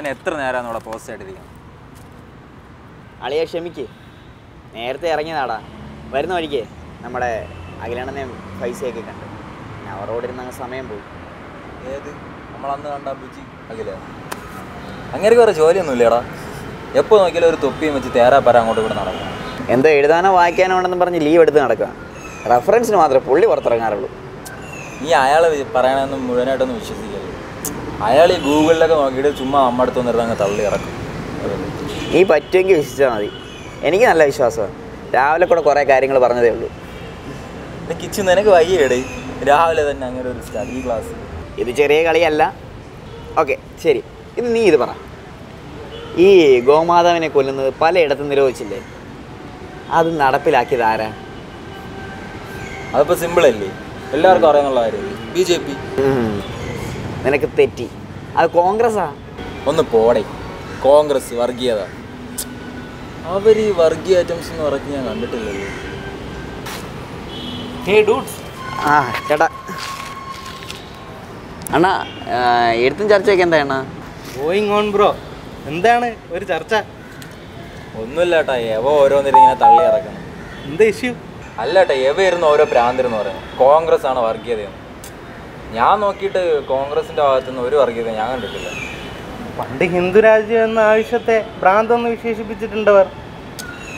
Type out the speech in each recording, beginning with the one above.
തന്നെ എത്ര നേരമാണ് അവിടെ പോസ്റ്റ് ആയിട്ടിരിക്കുന്നത്? അളിയെ ക്ഷമിക്ക്, നേരത്തെ ഇറങ്ങിയതാടാ. വരുന്ന വഴിക്ക് നമ്മുടെ അഖിലാണെന്നേയും പൈസയൊക്കെ കണ്ട് ഞാൻ അവരോടിരുന്ന് അങ്ങ് സമയം പോയി. ഏത് നമ്മളന്ന് കണ്ട ബുജി അഖില? അങ്ങനെ വേറെ ജോലിയൊന്നുമില്ലടാ. എപ്പോൾ നോക്കിയാലും ഒരു തൊപ്പിയും വെച്ച് തേരാപ്പര അങ്ങോട്ട് ഇവിടെ നടക്കണം. എന്തോ എഴുതാനോ വായിക്കാനോ ഉണ്ടെന്ന് പറഞ്ഞ് ലീവ് എടുത്ത് നടക്കുക. റെഫറൻസിന് മാത്രമേ പുള്ളി പുറത്തിറങ്ങാറുള്ളൂ. നീ അയാൾ പറയണമെന്ന് മുഴുവനായിട്ടൊന്നും വിശ്വസിക്കരുത്. അയാൾ ഈ ഗൂഗിളിലൊക്കെ നോക്കിയിട്ട് ചുമ്മാ നമ്മുടെ അടുത്ത് വന്നിരുന്ന് അങ്ങ് തള്ളി ഇറക്കും. നീ പറ്റുമെങ്കിൽ വിശ്വസിച്ചാൽ മതി. എനിക്ക് നല്ല വിശ്വാസമാണ്. രാവിലെ കൂടെ കുറേ കാര്യങ്ങൾ പറഞ്ഞതേ ഉള്ളൂ. കിച്ചു നിനക്ക് വയ്യേടേ രാവിലെ തന്നെ അങ്ങനെ ഒരു സ്റ്റഡി ക്ലാസ്. ഇത് ചെറിയ കളിയല്ല. ഓക്കെ ശരി, ഇത് നീ ഇത് പറ. ഈ ഗോമാതാവിനെ കൊല്ലുന്നത് പലയിടത്തും നിരോധിച്ചില്ലേ, അത് നടപ്പിലാക്കിയത് ആരാ? അതിപ്പോൾ സിമ്പിളല്ലേ, എല്ലാവർക്കും അറിയാനുള്ള കാര്യം. BJP. നിനക്ക് തെറ്റി, അത് കോൺഗ്രസ്സാ. ഒന്ന് പോടെ, കോൺഗ്രസ് വർഗീയത. അവർ ഈ വർഗീയ ഐറ്റംസ് എന്ന് പറഞ്ഞ് ഞാൻ കണ്ടിട്ടില്ലല്ലോ. ആ ചേട്ടാ, അണ്ണാ എഴുത്തും ചർച്ചയൊക്കെ എന്താ അണ്ണാ? Going on bro. എന്താണ് ഒരു ചർച്ച? ഒന്നുമില്ല ഏട്ടാ, എവ ഓരോന്നിരിങ്ങനെ തള്ളി ഇറക്കണം. എന്താ ഇഷ്യൂ? അല്ല ഏട്ടാ, എവ ഇരുന്ന് ഓരോ പ്രാന്തിരെന്ന് പറയുന്നത് കോൺഗ്രസ് ആണ് വർഗീയതയെന്ന്. ഞാൻ നോക്കിയിട്ട് കോൺഗ്രസിൻ്റെ ഭാഗത്തുനിന്ന് ഒരു വർഗീയത ഞാൻ കണ്ടിട്ടില്ല. പണ്ട് ഹിന്ദു രാജ്യം എന്ന ആവശ്യത്തെ ഭ്രാന്തെന്ന് വിശേഷിപ്പിച്ചിട്ടുണ്ടവർ.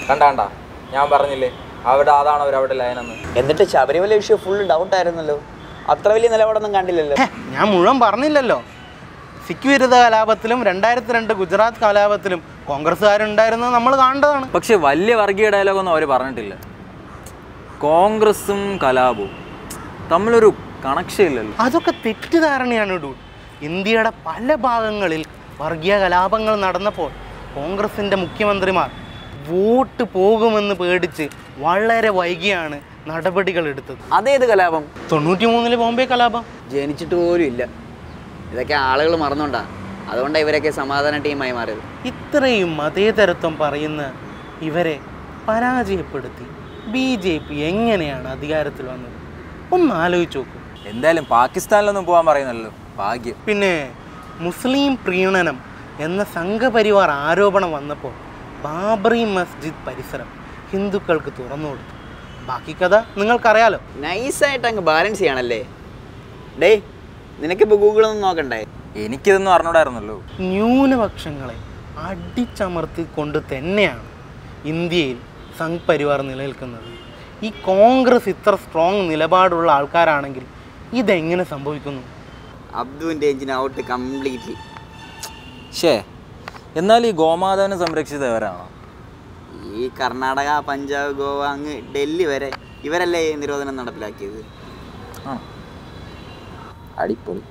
കണ്ടാ ഞാൻ പറഞ്ഞില്ലേ, അവിടെ അതാണ് അവരവിടെ ലൈനെന്ന്. എന്നിട്ട് ശബരിമല വിഷയം ഫുള്ള് ഡൗട്ടായിരുന്നല്ലോ. അത്ര വലിയ നിലപാടൊന്നും കണ്ടില്ലല്ലോ. ഞാൻ മുഴുവൻ പറഞ്ഞില്ലല്ലോ. സിഖ് വിരുദ്ധ കലാപത്തിലും 2002 ഗുജറാത്ത് കലാപത്തിലും കോൺഗ്രസ്സുകാരുണ്ടായിരുന്നത് നമ്മൾ കാണേണ്ടതാണ്. പക്ഷെ വലിയ വർഗീയ ഡയലോഗൊന്നും അവർ പറഞ്ഞിട്ടില്ല. കോൺഗ്രസും കലാപവും തമ്മിലൊരു കണക്ഷൻ ഇല്ലല്ലോ. അതൊക്കെ തെറ്റിദ്ധാരണയാണ് ഡൂഡ്. ഇന്ത്യയുടെ പല ഭാഗങ്ങളിൽ വർഗീയ കലാപങ്ങൾ നടന്നപ്പോൾ കോൺഗ്രസിൻ്റെ മുഖ്യമന്ത്രിമാർ വോട്ട് പോകുമെന്ന് പേടിച്ച് വളരെ വൈകിയാണ് നടപടികൾ എടുത്തത്. അതേത് കലാപം? 93 ബോംബെ കലാപം. ജനിച്ചിട്ട് പോലും ഇല്ല. ഇതൊക്കെ ആളുകൾ മറന്നുകൊണ്ടാ. അതുകൊണ്ടാണ് ഇവരൊക്കെ സമാധാന ടീമായി മാറിയത്. ഇത്രയും മതേതരത്വം പറയുന്ന ഇവരെ പരാജയപ്പെടുത്തി BJP എങ്ങനെയാണ് അധികാരത്തിൽ വന്നത്? ഒന്ന് ആലോചിച്ച് നോക്കൂ. എന്തായാലും പാകിസ്ഥാനിലൊന്നും പോകാൻ പറയുന്നല്ലോ, ഭാഗ്യം. പിന്നെ മുസ്ലിം പ്രീണനം എന്ന സംഘപരിവാർ ആരോപണം വന്നപ്പോൾ ബാബറി മസ്ജിദ് പരിസരം ഹിന്ദുക്കൾക്ക് തുറന്നു കൊടുത്തു. ബാക്കി കഥ നിങ്ങൾക്കറിയാലോ. നൈസായിട്ട് അങ്ങ് ബാലൻസ് ചെയ്യണല്ലേ. ഡേ, നിനക്കിപ്പോൾ ഗൂഗിളൊന്നും നോക്കണ്ടേ? എനിക്കിതൊന്നും അറിഞ്ഞൂടായിരുന്നല്ലോ. ന്യൂനപക്ഷങ്ങളെ അടിച്ചമർത്തിക്കൊണ്ട് തന്നെയാണ് ഇന്ത്യയിൽ സംഘ് പരിവാർ നിലനിൽക്കുന്നത്. ഈ കോൺഗ്രസ് ഇത്ര സ്ട്രോങ് നിലപാടുള്ള ആൾക്കാരാണെങ്കിൽ ഇതെങ്ങനെ സംഭവിക്കുന്നു? അബ്ദുവിൻ്റെ എഞ്ചിൻ ഔട്ട് കംപ്ലീറ്റ്ലി. എന്നാൽ ഈ ഗോമാതാവിനെ സംരക്ഷിച്ചവരാണോ? ഈ കർണാടക, പഞ്ചാബ്, ഗോവ അങ്ങ് ഡൽഹി വരെ ഇവരല്ലേ നിരോധനം നടപ്പിലാക്കിയത്. അടിപൊളി.